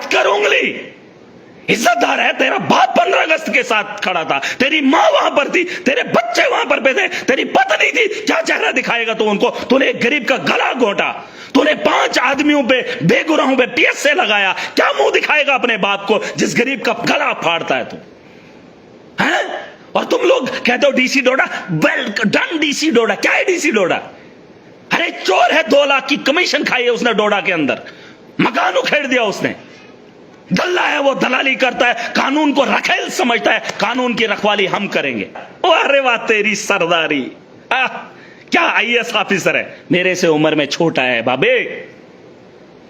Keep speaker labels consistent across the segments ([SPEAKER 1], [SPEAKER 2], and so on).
[SPEAKER 1] मत कर उंगली। इज्जतदार है, तेरा बाप 15 अगस्त के साथ खड़ा था, तेरी माँ वहां पर थी, तेरे बच्चे वहां पर पे थे, तेरी पत्नी थी, क्या चेहरा दिखाएगा तू उनको? तूने एक गरीब का गला घोटा, तूने 5 आदमियों पे, बेगुनाहों पे PSA लगाया, क्या मुंह दिखाएगा अपने बाप को जिस गरीब का गला फाड़ता है तू? हैं? और तुम लोग कहते हो डीसी डोडा, वेल डन डीसी डोडा। क्या है डीसी डोडा? अरे चोर है, 2 लाख की कमीशन खाई है उसने डोडा के अंदर, मकान उखेड़ दिया उसने, दल्ला है वो, दलाली करता है, कानून को रखेल समझता है, कानून की रखवाली हम करेंगे। अरे वाह तेरी सरदारी, क्या IAS ऑफिसर है, मेरे से उम्र में छोटा है बाबे,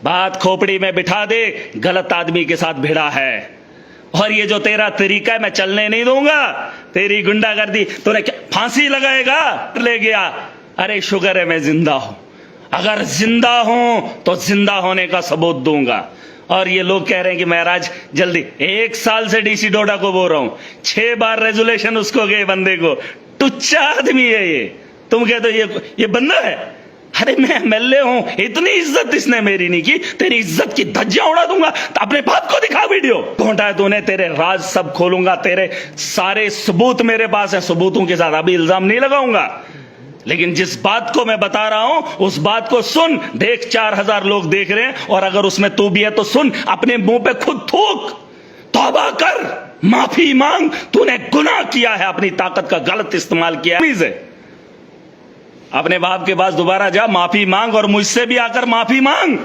[SPEAKER 1] बात खोपड़ी में बिठा दे, गलत आदमी के साथ भिड़ा है। और ये जो तेरा तरीका है मैं चलने नहीं दूंगा, तेरी गुंडागर्दी, तूने क्या फांसी लगाएगा? ले गया, अरे शुगर है मैं जिंदा हूं, अगर जिंदा हूं तो जिंदा होने का सबूत दूंगा। और ये लोग कह रहे हैं कि महाराज जल्दी, 1 साल से डीसी डोडा को बोल रहा हूं, 6 बार रेजोल्यूशन उसको गए बंदे को, टुच्चा आदमी है ये, तुम कहते हो ये बंदा है? अरे मैं MLA हूं, इतनी इज्जत इसने मेरी नहीं की, तेरी इज्जत की धज्जियां उड़ा दूंगा। तो अपने बाप को दिखा वीडियो, घोंटा है तूने, तेरे राज सब खोलूंगा, तेरे सारे सबूत मेरे पास है, सबूतों के साथ अभी इल्जाम नहीं लगाऊंगा, लेकिन जिस बात को मैं बता रहा हूं उस बात को सुन। देख 4000 लोग देख रहे हैं, और अगर उसमें तू भी है तो सुन, अपने मुंह पे खुद थूक, तौबा कर, माफी मांग, तूने गुनाह किया है, अपनी ताकत का गलत इस्तेमाल किया है। अपने बाप के पास दोबारा जा, माफी मांग, और मुझसे भी आकर माफी मांग,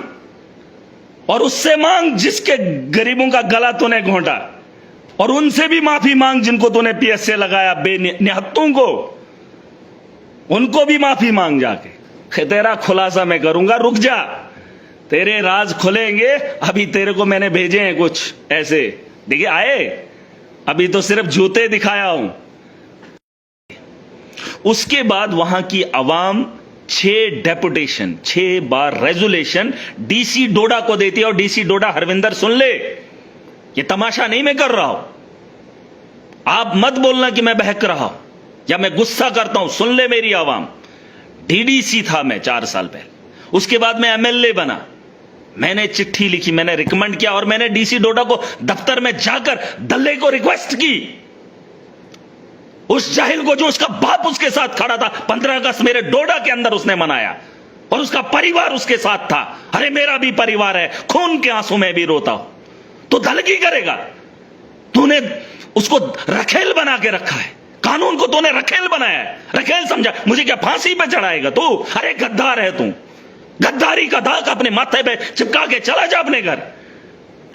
[SPEAKER 1] और उससे मांग जिसके गरीबों का गला तूने घोंटा, और उनसे भी माफी मांग जिनको तूने PSA लगाया, बेनिहत्तों को, उनको भी माफी मांग जाके। तेरा खुलासा मैं करूंगा, रुक जा, तेरे राज खुलेंगे। अभी तेरे को मैंने भेजे हैं कुछ ऐसे, देखिए आए, अभी तो सिर्फ जूते दिखाया हूं। उसके बाद वहां की अवाम 6 डेपुटेशन, 6 बार रेजोल्यूशन डीसी डोडा को देती है। और डीसी डोडा, हरविंदर सुन ले, ये तमाशा नहीं मैं कर रहा हूं, आप मत बोलना कि मैं बहक रहा हूं या मैं गुस्सा करता हूं, सुन ले मेरी आवाम। DDC था मैं 4 साल पहले, उसके बाद मैं MLA बना, मैंने चिट्ठी लिखी, मैंने रिकमेंड किया, और मैंने डीसी डोडा को दफ्तर में जाकर दल्ले को रिक्वेस्ट की, उस जाहिल को जो उसका बाप उसके साथ खड़ा था, 15 अगस्त मेरे डोडा के अंदर उसने मनाया, और उसका परिवार उसके साथ था। अरे मेरा भी परिवार है, खून के आंसू में भी रोता हूं, तो दलगी करेगा? तूने उसको रखेल बना के रखा है, कानून को तूने रखेल बनाया है, रखेल समझा, मुझे क्या फांसी पे चढ़ाएगा तू? अरे गद्दार है तू, गद्दारी का दाग अपने माथे पे चिपका के चला जा अपने घर,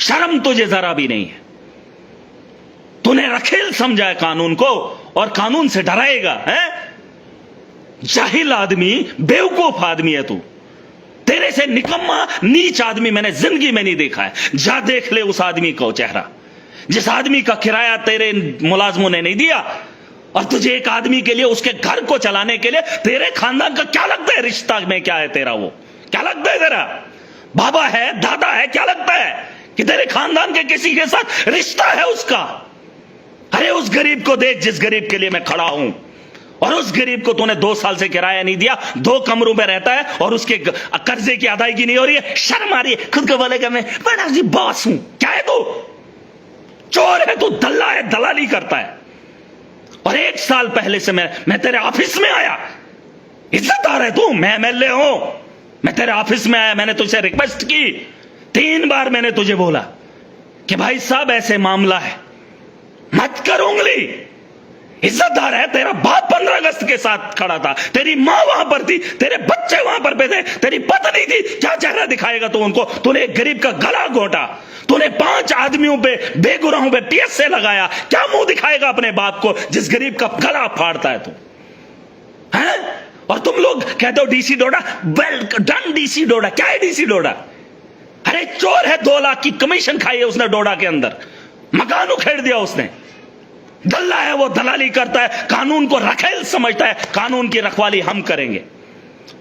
[SPEAKER 1] शर्म तुझे जरा भी नहीं है। तूने रखेल समझा है कानून को, और कानून से डराएगा? है जाहिल आदमी, बेवकूफ आदमी है तू, तेरे से निकम्मा नीच आदमी मैंने जिंदगी में नहीं देखा है। जा देख ले उस आदमी को चेहरा, जिस आदमी का किराया तेरे मुलाजमों ने नहीं दिया, और तुझे एक आदमी के लिए, उसके घर को चलाने के लिए, तेरे खानदान का क्या लगता है रिश्ता में? क्या है तेरा, वो क्या लगता है तेरा? बाबा है, दादा है, क्या लगता है कि तेरे खानदान के किसी के साथ रिश्ता है उसका? अरे उस गरीब को देख जिस गरीब के लिए मैं खड़ा हूं, और उस गरीब को तूने 2 साल से किराया नहीं दिया, 2 कमरों में रहता है, और उसके कर्जे की अदायगी नहीं हो रही है, शर्म आ रही है खुद को बोलेगा मैं बड़ा जी बॉस हूं। क्या है तू? चोर है तू, दल्ला है, दलाली करता है। और 1 साल पहले से मैं तेरे ऑफिस में आया, इज्जतदार है तू, मैं MLA हूं, मैं तेरे ऑफिस में आया, मैंने तुझसे रिक्वेस्ट की, 3 बार मैंने तुझे बोला कि भाई साहब ऐसे मामला है, मत कर उंगली। इज्जतदार है, तेरा बाप 15 अगस्त के साथ खड़ा था, तेरी माँ वहां पर थी, तेरे बच्चे वहां पर पे थे, तेरी पत्नी थी, क्या चेहरा दिखाएगा तू उनको? तूने एक गरीब का गला घोटा, तूने 5 आदमियों पे, बेगुनाहों पे PSA लगाया, क्या मुंह दिखाएगा अपने बाप को जिस गरीब का गला फाड़ता है तू? हैं? और तुम लोग कहते हो डीसी डोडा, वेल डन डीसी डोडा। क्या है डीसी डोडा? अरे चोर है, 2 लाख की कमीशन खाई है उसने डोडा के अंदर, मकान उखेड़ दिया उसने, दल्ला है वो, दलाली करता है, कानून को रखेल समझता है, कानून की रखवाली हम करेंगे।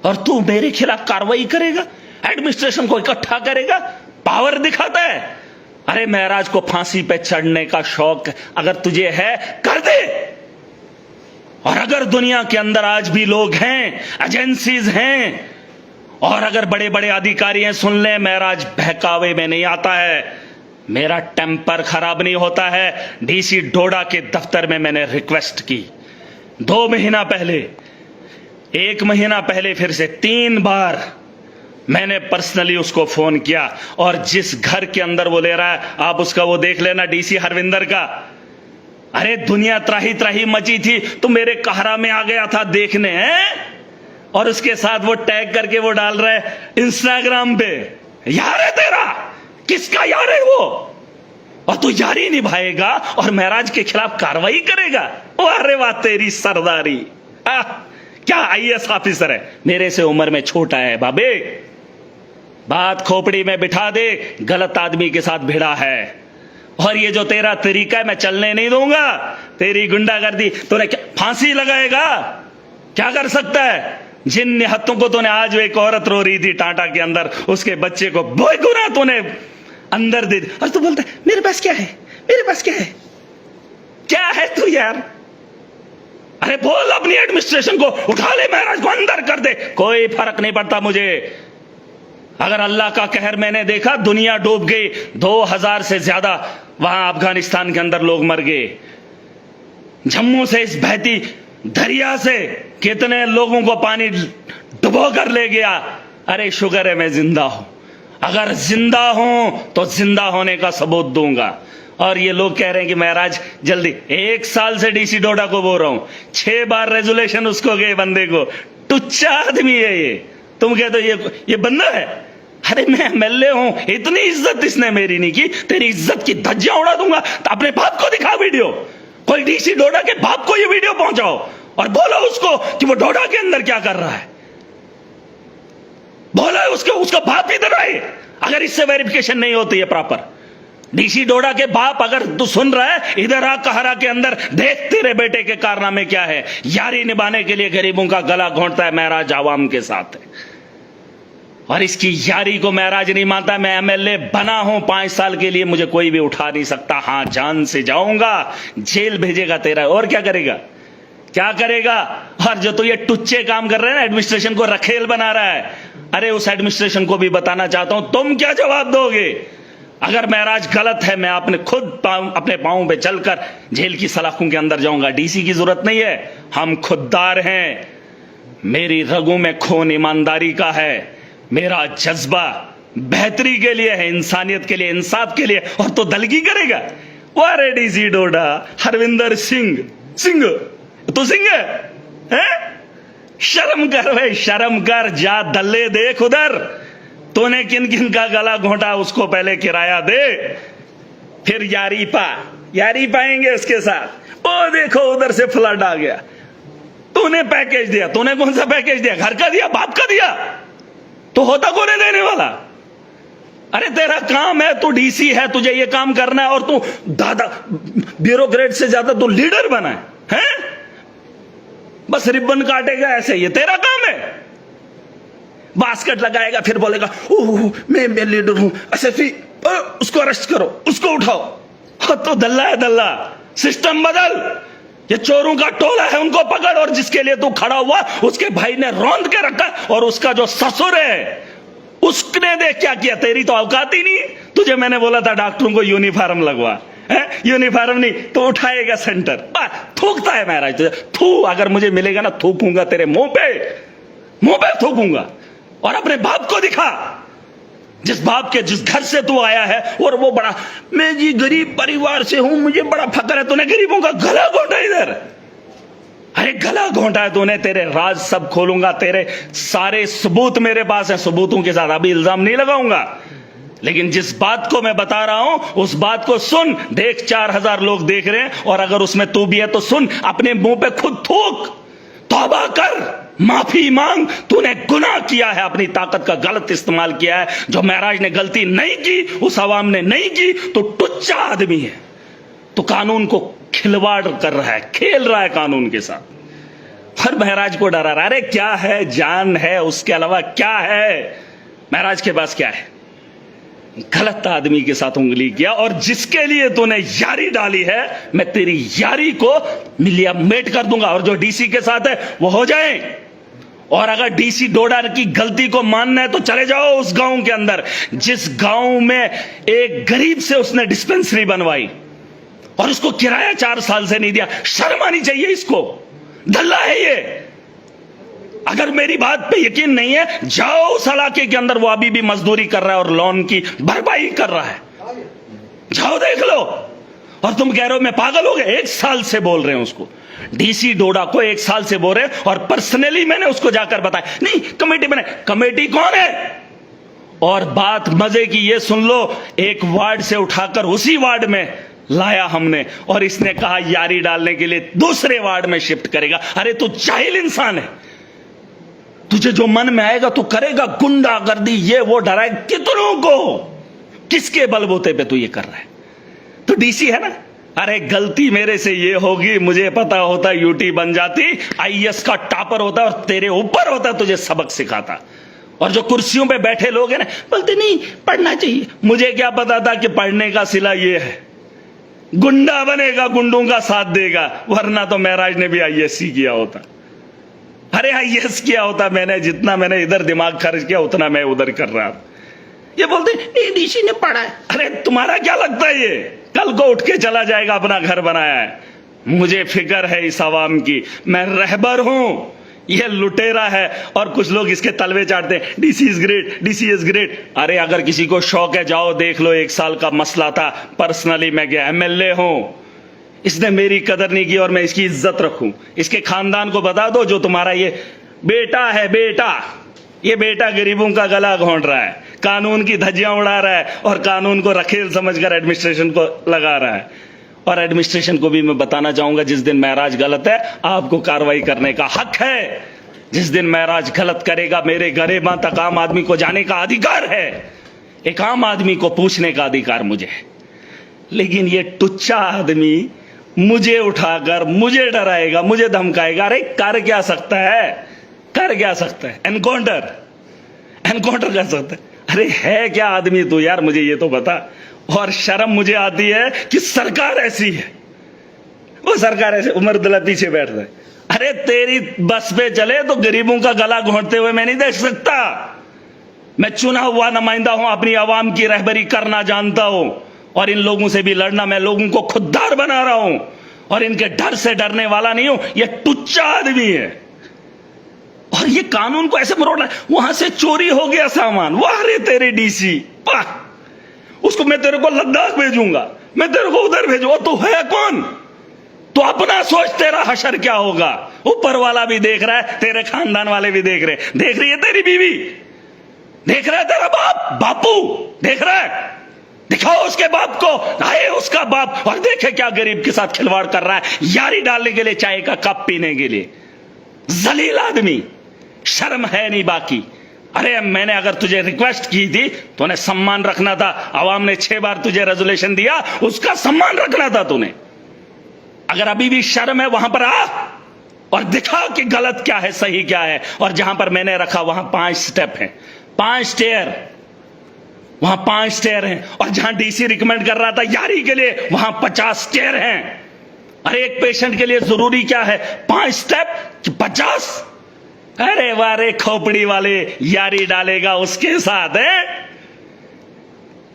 [SPEAKER 1] और तू मेरे खिलाफ कार्रवाई करेगा, एडमिनिस्ट्रेशन को इकट्ठा करेगा, पावर दिखाता है। अरे महाराज को फांसी पे चढ़ने का शौक अगर तुझे है कर दे। और अगर दुनिया के अंदर आज भी लोग हैं, एजेंसीज हैं, और अगर बड़े बड़े अधिकारी हैं, सुन ले, महाराज बहकावे में नहीं आता है, मेरा टेम्पर खराब नहीं होता है। डीसी डोडा के दफ्तर में मैंने रिक्वेस्ट की 2 महीना पहले, 1 महीना पहले, फिर से 3 बार मैंने पर्सनली उसको फोन किया। और जिस घर के अंदर वो ले रहा है, आप उसका वो देख लेना, डीसी हरविंदर का। अरे दुनिया त्राही त्राही मची थी, तो मेरे कहरा में आ गया था देखने हैं। और उसके साथ वो टैग करके वो डाल रहा है इंस्टाग्राम पे, यार है तेरा, किसका यार है वो, और तू यारी निभाएगा और महराज के खिलाफ कार्रवाई करेगा। अरे वाह तेरी सरदारी। क्या आईएएस ऑफिसर है, मेरे से उम्र में छोटा है बाबे। बात खोपड़ी में बिठा दे, गलत आदमी के साथ भिड़ा है। और ये जो तेरा तरीका है मैं चलने नहीं दूंगा। तेरी गुंडागर्दी, तूने क्या फांसी लगाएगा, क्या कर सकता है? जिन निहत्तों को तूने, आज एक औरत रो रही थी टाटा के अंदर, उसके बच्चे को बेगुनाह तूने अंदर दे दी। और तू बोलता है मेरे पास क्या है, मेरे पास क्या है, क्या है तू यार? अरे बोल अपनी एडमिनिस्ट्रेशन को उठा ले, महाराज को अंदर कर दे, कोई फर्क नहीं पड़ता मुझे। अगर अल्लाह का कहर मैंने देखा, दुनिया डूब गई, 2000 से ज्यादा वहां अफगानिस्तान के अंदर लोग मर गए। जम्मू से इस बहती दरिया से कितने लोगों को पानी डुबो कर ले गया। अरे शुक्र है मैं जिंदा हूं, अगर जिंदा हूं तो जिंदा होने का सबूत दूंगा। और ये लोग कह रहे हैं कि महाराज जल्दी, 1 साल से डीसी डोडा को बोल रहा हूं, 6 बार रेजोल्यूशन उसको गए बंदे को। टुच्चा आदमी है ये, तुम कहते हो ये बंदा है। अरे मैं एमएलए हूं, इतनी इज्जत इसने मेरी नहीं की, तेरी इज्जत की धज्जियां उड़ा दूंगा। तो अपने बाप को दिखा वीडियो, कोई डीसी डोडा के बाप को ये वीडियो पहुंचाओ और बोलो उसको कि वो डोडा के अंदर क्या कर रहा है। बोलो उसका बाप इधर आए। अगर इससे वेरिफिकेशन नहीं होती है प्रॉपर, डीसी डोडा के बाप अगर तू सुन रहा है, इधर आ कहरा के अंदर, देख तेरे बेटे के कारनामे क्या है। यारी निभाने के लिए गरीबों का गला घोंटता है, महराज आवाम के साथ है। और इसकी यारी को महराज नहीं मानता। मैं एमएलए बना हूं 5 साल के लिए, मुझे कोई भी उठा नहीं सकता। हां जान से जाऊंगा, जेल भेजेगा तेरा, और क्या करेगा, क्या करेगा। और जो तो ये टुच्चे काम कर रहे हैं ना, एडमिनिस्ट्रेशन को रखेल बना रहा है, अरे उस एडमिनिस्ट्रेशन को भी बताना चाहता हूं, तुम क्या जवाब दोगे। अगर महराज गलत है, मैं अपने खुद अपने पांवों पे चलकर जेल की सलाखों के अंदर जाऊंगा। डीसी की जरूरत नहीं है, हम खुददार हैं। मेरी रगों में खून ईमानदारी का है, मेरा जज्बा बेहतरी के लिए है, इंसानियत के लिए, इंसाफ के लिए। और तो दलगी करेगा। अरे डीसी डोडा, हरविंदर सिंह, तू सिंह है? शर्म कर भाई, शर्म कर, जा दल्ले देख उधर, तूने किन किन का गला घोंटा, उसको पहले किराया दे, फिर यारी पाएंगे उसके साथ। ओ देखो उधर से फ्लड आ गया, तूने पैकेज दिया। तूने कौन सा पैकेज दिया, घर का दिया, बाप का दिया? तो होता कौन है देने वाला? अरे तेरा काम है, तू डीसी है, तुझे ये काम करना है, और तू दादा ब्यूरोक्रेट से ज्यादा तू लीडर बना है? बस रिबन काटेगा ऐसे, ये तेरा काम है। बास्केट लगाएगा, फिर बोलेगा ओह मैं लीडर हूं, एसएसपी उसको अरेस्ट करो, उसको उठाओ। हाँ तो दल्ला है दल्ला, सिस्टम बदल। ये चोरों का टोला है, उनको पकड़। और जिसके लिए तू खड़ा हुआ, उसके भाई ने रौंद के रखा, और उसका जो ससुर है उसने देख क्या किया। तेरी तो औकात ही नहीं। तुझे मैंने बोला था डॉक्टरों को यूनिफॉर्म लगवा, यूनिफॉर्म नहीं तो उठाएगा सेंटर। थूकता है महाराज तुझे, थू अगर मुझे मिलेगा ना, थूकूंगा तेरे मुंह पे थूकूंगा। और अपने बाप को दिखा, जिस बाप के जिस घर से तू आया है, और वो बड़ा, मैं जी गरीब परिवार से हूं, मुझे बड़ा फक्र है। तूने गरीबों का गला घोंटा इधर। अरे गला घोंटा है तूने, तेरे राज सब खोलूंगा, तेरे सारे सबूत मेरे पास हैं। सबूतों के साथ अभी इल्जाम नहीं लगाऊंगा, लेकिन जिस बात को मैं बता रहा हूं उस बात को सुन। देख 4000 लोग देख रहे हैं, और अगर उसमें तू भी है तो सुन, अपने मुंह पे खुद थूक, तौबा कर, माफी मांग। तूने गुनाह किया है, अपनी ताकत का गलत इस्तेमाल किया है। जो महराज ने गलती नहीं की, उस आवाम ने नहीं की, तो टुच्चा आदमी है। तो कानून को खिलवाड़ कर रहा है, खेल रहा है कानून के साथ। हर महराज को डरा रहा है। अरे क्या है, जान है, उसके अलावा क्या है महराज के पास, क्या है? गलत आदमी के साथ उंगली किया। और जिसके लिए तूने यारी डाली है, मैं तेरी यारी को मिलिया मेट कर दूंगा। और जो डीसी के साथ है वो हो जाए, और अगर डीसी डोडा की गलती को मानना है तो चले जाओ उस गांव के अंदर जिस गांव में एक गरीब से उसने डिस्पेंसरी बनवाई और उसको किराया 4 साल से नहीं दिया। शर्म आनी चाहिए इसको, दल्ला है ये। अगर मेरी बात पे यकीन नहीं है, जाओ उस इलाके के अंदर, वो अभी भी मजदूरी कर रहा है और लोन की भरपाई कर रहा है, जाओ देख लो। और तुम कह रहे हो मैं पागल हो गया। 1 साल से बोल रहे हैं उसको, डीसी डोडा को 1 साल से बोल रहे हैं और पर्सनली मैंने उसको जाकर बताया, नहीं कमेटी बनाए। कमेटी कौन है? और बात मजे की ये सुन लो, एक वार्ड से उठाकर उसी वार्ड में लाया हमने और इसने कहा यारी डालने के लिए दूसरे वार्ड में शिफ्ट करेगा। अरे तू जाहिल इंसान है, तुझे जो मन में आएगा तू करेगा। गुंडागर्दी ये वो डराए कितनों को, किसके बलबूते पे तू ये कर रहा है? तो डीसी है ना। अरे गलती मेरे से ये होगी, मुझे पता होता यूटी बन जाती, आईएएस का टॉपर होता और तेरे ऊपर होता, तुझे सबक सिखाता। और जो कुर्सियों पे बैठे लोग हैं ना, बोलते नहीं पढ़ना चाहिए। मुझे क्या पता था कि पढ़ने का सिला ये है, गुंडा बनेगा, गुंडों का साथ देगा, वरना तो महराज ने भी आईएएस किया होता। अरे आईएएस किया होता मैंने, जितना मैंने इधर दिमाग खर्च किया उतना मैं उधर कर रहा था। ये बोलते डीसी ने पढ़ा है। अरे तुम्हारा क्या लगता है ये कल को उठ के चला जाएगा, अपना घर बनाया है? मुझे फिक्र है इस आवाम की, मैं रहबर हूं, ये लुटेरा है। और कुछ लोग इसके तलवे चाटते हैं, DC is great, DC is great. अरे अगर किसी को शौक है जाओ देख लो, 1 साल का मसला था, पर्सनली मैं गया, एमएलए हूं, इसने मेरी कदर नहीं की और मैं इसकी इज्जत रखूं। इसके खानदान को बता दो, जो तुम्हारा ये बेटा है, ये बेटा गरीबों का गला घोंट रहा है, कानून की धज्जियां उड़ा रहा है और कानून को रखेल समझकर एडमिनिस्ट्रेशन को लगा रहा है। और एडमिनिस्ट्रेशन को भी मैं बताना चाहूंगा, जिस दिन महराज गलत है आपको कार्रवाई करने का हक है। जिस दिन महराज गलत करेगा, मेरे गरेबा तक आम आदमी को जाने का अधिकार है, एक आम आदमी को पूछने का अधिकार मुझे है। लेकिन ये टुच्चा आदमी मुझे उठाकर मुझे डराएगा, मुझे धमकाएगा। अरे कर क्या सकता है, कर क्या सकता है? एनकाउंटर कर सकता है। अरे है क्या आदमी तू यार, मुझे ये तो बता। और शर्म मुझे आती है कि सरकार ऐसी है, वो सरकार ऐसे उमर अब्दुल्ला पीछे बैठ रहे। अरे तेरी बस पे चले तो गरीबों का गला घोंटते हुए मैं नहीं देख सकता। मैं चुना हुआ नुमाइंदा हूं, अपनी आवाम की रहबरी करना जानता हूं और इन लोगों से भी लड़ना। मैं लोगों को खुददार बना रहा हूं और इनके डर से डरने वाला नहीं हूं। ये टुच्चा आदमी है और ये कानून को ऐसे मरोड़ रहा है। वहां से चोरी हो गया सामान, वाह रे तेरे डीसी, वाह, उसको मैं तेरे को लद्दाख भेजूंगा, मैं तेरे को उधर भेजूंगा। तू है कौन? तो अपना सोच, तेरा हशर क्या होगा। ऊपर वाला भी देख रहा है, तेरे खानदान वाले भी देख रही है तेरी बीवी, देख रहा है तेरा बापू देख रहा है। दिखाओ उसके बाप को, आए उसका बाप और देखे क्या गरीब के साथ खिलवाड़ कर रहा है, यारी डालने के लिए, चाय का कप पीने के लिए। जलील आदमी, शर्म है नहीं बाकी। अरे मैंने अगर तुझे रिक्वेस्ट की थी तो उन्हें सम्मान रखना था। आवाम ने 6 बार तुझे रेजोल्यूशन दिया, उसका सम्मान रखना था तूने। अगर अभी भी शर्म है वहां पर आ और दिखा कि गलत क्या है, सही क्या है। और जहां पर मैंने रखा वहां 5 स्टेप हैं, 5 स्टेयर, वहां 5 स्टेयर हैं। और जहां डीसी रिकमेंड कर रहा था यारी के लिए, वहां 50 स्टेयर हैं। अरे एक पेशेंट के लिए जरूरी क्या है, 5 स्टेप कि 50? अरे वारे खोपड़ी वाले, यारी डालेगा उसके साथ है।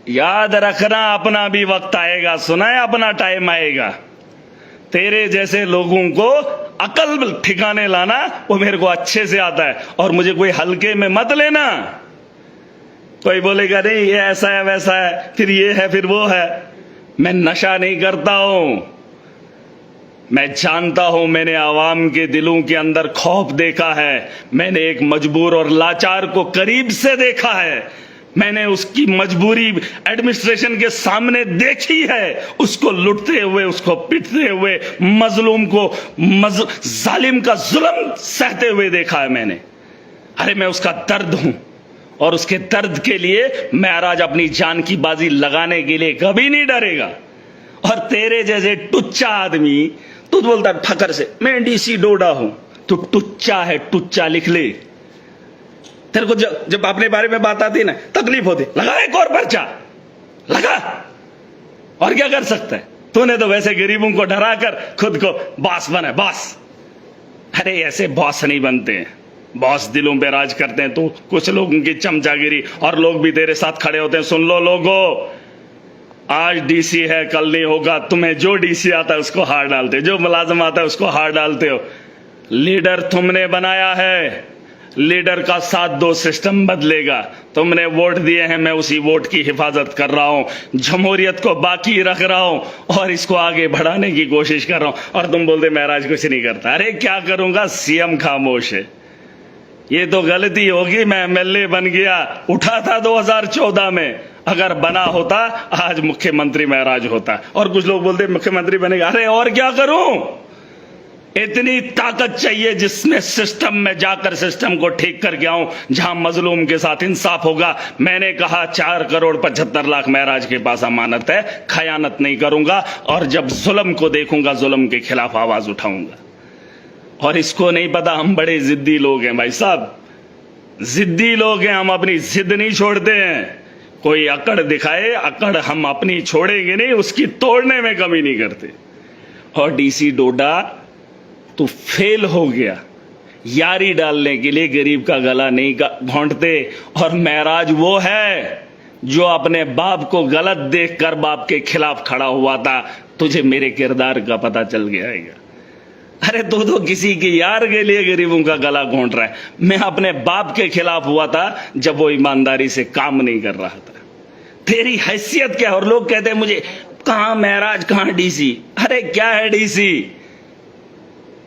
[SPEAKER 1] याद रखना अपना भी वक्त आएगा, सुना है, अपना टाइम आएगा। तेरे जैसे लोगों को अकल ठिकाने लाना वो मेरे को अच्छे से आता है और मुझे कोई हल्के में मत लेना। कोई बोलेगा नहीं ये ऐसा है वैसा है, फिर ये है फिर वो है। मैं नशा नहीं करता हूं, मैं जानता हूं, मैंने आवाम के दिलों के अंदर खौफ देखा है। मैंने एक मजबूर और लाचार को करीब से देखा है। मैंने उसकी मजबूरी एडमिनिस्ट्रेशन के सामने देखी है, उसको लुटते हुए, उसको पीटते हुए, मजलूम को जालिम का जुल्म सहते हुए देखा है मैंने। अरे मैं उसका दर्द हूं और उसके दर्द के लिए महराज अपनी जान की बाजी लगाने के लिए कभी नहीं डरेगा। और तेरे जैसे टुच्चा आदमी, तू बोलता है फकर से मैं डीसी डोडा हूं, तू टुच्चा है, टुच्चा लिख ले। तेरे को जब अपने बारे में बात आती है ना, तकलीफ होती, लगा एक और पर्चा लगा। और क्या कर सकता है, तूने तो वैसे गरीबों को डराकर खुद को बॉस बना, बॉस। अरे ऐसे बॉस नहीं बनते हैं, बॉस दिलों पे राज करते हैं, तो कुछ लोगों की चमचागिरी और लोग भी तेरे साथ खड़े होते हैं। सुन लो लोगों, आज डीसी है कल नहीं होगा। तुम्हें जो डीसी आता है उसको हार डालते हो, जो मुलाजिम आता है उसको हार डालते हो। लीडर तुमने बनाया है, लीडर का साथ दो, सिस्टम बदलेगा। तुमने वोट दिए हैं, मैं उसी वोट की हिफाजत कर रहा हूं, जमहूरियत को बाकी रख रहा हूं और इसको आगे बढ़ाने की कोशिश कर रहा हूं। और तुम बोलते महराज कुछ नहीं करता। अरे क्या करूंगा, सीएम खामोश है। ये तो गलती होगी, मैं एमएलए बन गया, उठा था 2014 में, अगर बना होता आज मुख्यमंत्री महराज होता। और कुछ लोग बोलते मुख्यमंत्री बनेगा। अरे और क्या करूं, इतनी ताकत चाहिए जिसमें सिस्टम में जाकर सिस्टम को ठीक करके आऊं, जहां मजलूम के साथ इंसाफ होगा। मैंने कहा 4,75,00,000 महराज के पास अमानत है, खयानत नहीं करूंगा और जब जुल्म को देखूंगा जुल्म के खिलाफ आवाज उठाऊंगा। और इसको नहीं पता हम बड़े जिद्दी लोग हैं भाई साहब, जिद्दी लोग हैं, हम अपनी जिद नहीं छोड़ते हैं। कोई अकड़ दिखाए, अकड़ हम अपनी छोड़ेंगे नहीं, उसकी तोड़ने में कमी नहीं करते। और डीसी डोडा तू फेल हो गया, यारी डालने के लिए गरीब का गला नहीं घोंटते। और महराज वो है जो अपने बाप को गलत देखकर बाप के खिलाफ खड़ा हुआ था। तुझे मेरे किरदार का पता चल गया है। अरे तू तो किसी की यार के लिए गरीबों का गला घोंट रहा है। मैं अपने बाप के खिलाफ हुआ था जब वो ईमानदारी से काम नहीं कर रहा था। तेरी हैसियत क्या है? और लोग कहते हैं मुझे, कहां महराज कहां डीसी। अरे क्या है डीसी?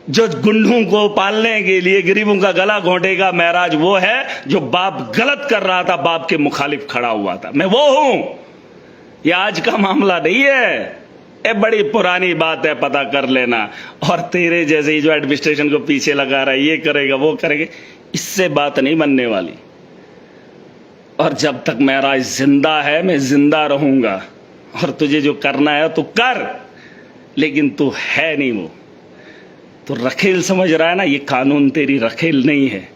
[SPEAKER 1] जो गुंडों को पालने के लिए गरीबों का गला घोंटेगा, महराज वो है जो बाप गलत कर रहा था, बाप के मुखालिफ खड़ा हुआ था। मैं वो हूं। ये आज का मामला नहीं है, ये बड़ी पुरानी बात है, पता कर लेना। और तेरे जैसे ही जो एडमिनिस्ट्रेशन को पीछे लगा रहा है, ये करेगा वो करेगा, इससे बात नहीं बनने वाली। और जब तक महराज जिंदा है मैं जिंदा रहूंगा। और तुझे जो करना है तू कर, लेकिन तू है नहीं वो। तो रखेल समझ रहा है ना, ये कानून तेरी रखेल नहीं है।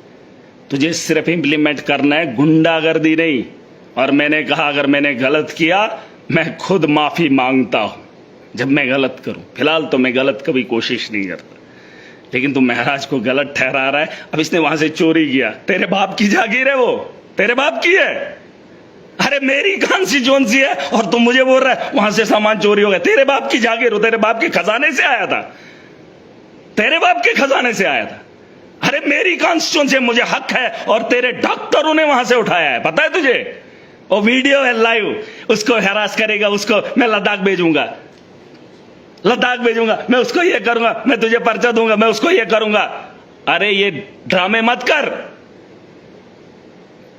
[SPEAKER 1] तुझे सिर्फ इंप्लीमेंट करना है, गुंडागर्दी नहीं। और मैंने कहा अगर मैंने गलत किया मैं खुद माफी मांगता हूं जब मैं गलत करूं। फिलहाल तो मैं गलत कभी कोशिश नहीं करता, लेकिन तू महराज को गलत ठहरा रहा है। अब इसने वहां से चोरी किया, तेरे बाप की जागीर है, वो तेरे बाप की है। अरे मेरी कॉन्स्टिट्यूएंसी है और तुम मुझे बोल रहा है वहां से सामान चोरी हो गया। तेरे बाप की जागीर हो, तेरे बाप के खजाने से आया था, तेरे बाप के खजाने से आया था। अरे मेरी कॉन्स्टिट्यूएंसी, मुझे हक है और तेरे डॉक्टरों ने वहां से उठाया है, पता है तुझे? वो वीडियो है लाइव, उसको हैरास करेगा, उसको मैं लद्दाख भेजूंगा, लद्दाख भेजूंगा, मैं उसको ये करूंगा, मैं तुझे पर्चा दूंगा, मैं उसको ये करूंगा। अरे ये ड्रामे मत कर।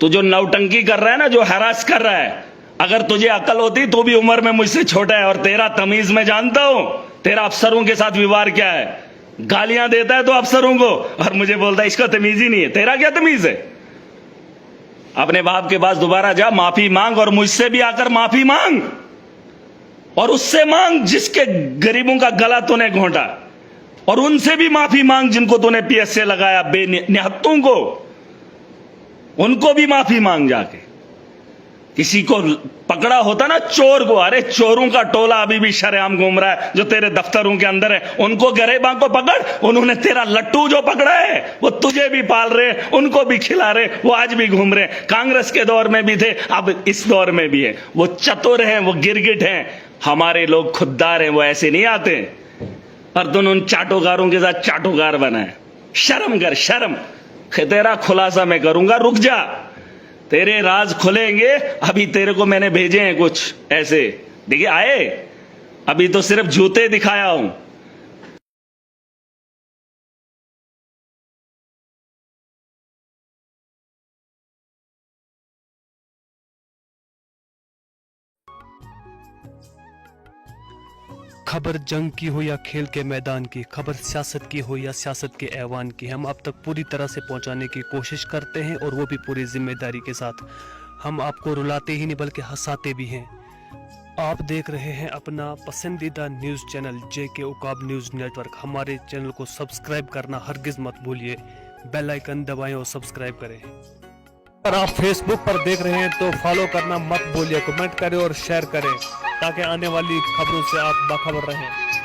[SPEAKER 1] तू जो नौटंकी कर रहा है ना, जो हैरास कर रहा है, अगर तुझे अकल होती तो भी उम्र में मुझसे छोटा है। और तेरा तमीज मैं जानता हूं, तेरा अफसरों के साथ व्यवहार क्या है। गालियां देता है तो अफसरों को और मुझे बोलता है इसका तमीज ही नहीं है। तेरा क्या तमीज है? अपने बाप के पास दोबारा जा, माफी मांग और मुझसे भी आकर माफी मांग। और उससे मांग जिसके गरीबों का गला तूने घोंटा, और उनसे भी माफी मांग जिनको तूने पीएस से लगाया, बेनिहत्तों को, उनको भी माफी मांग जाके। किसी को पकड़ा होता ना चोर को, अरे चोरों का टोला अभी भी शरेआम घूम रहा है जो तेरे दफ्तरों के अंदर है, उनको गरेबां को पकड़। उन्होंने तेरा लट्टू जो पकड़ा है वो तुझे भी पाल रहे, उनको भी खिला रहे, वो आज भी घूम रहे। कांग्रेस के दौर में भी थे, अब इस दौर में भी है। वो चतुर हैं, वो गिरगिट हैं, हमारे लोग खुददार हैं, वो ऐसे नहीं आते। और दोनों उन चाटोगारों के साथ चाटोगार बना है। शर्म कर, शर्म। तेरा खुलासा मैं करूंगा, रुक जा, तेरे राज खुलेंगे। अभी तेरे को मैंने भेजे हैं कुछ ऐसे, देखिए आए, अभी तो सिर्फ जूते दिखाया हूं।
[SPEAKER 2] खबर जंग की हो या खेल के मैदान की, खबर सियासत की हो या सियासत के ऐवान की, हम आप तक पूरी तरह से पहुंचाने की कोशिश करते हैं और वो भी पूरी जिम्मेदारी के साथ। हम आपको रुलाते ही नहीं बल्कि हंसाते भी हैं। आप देख रहे हैं अपना पसंदीदा news channel JK Uqaab news network. हमारे चैनल को सब्सक्राइब करना हरगिज़ मत भूलिए, बेल आइकन दबाएं और सब्सक्राइब करें। अगर आप फेसबुक पर देख रहे हैं तो फॉलो करना मत भूलिए, कमेंट करें और शेयर करें ताकि आने वाली खबरों से आप बाखबर रहें।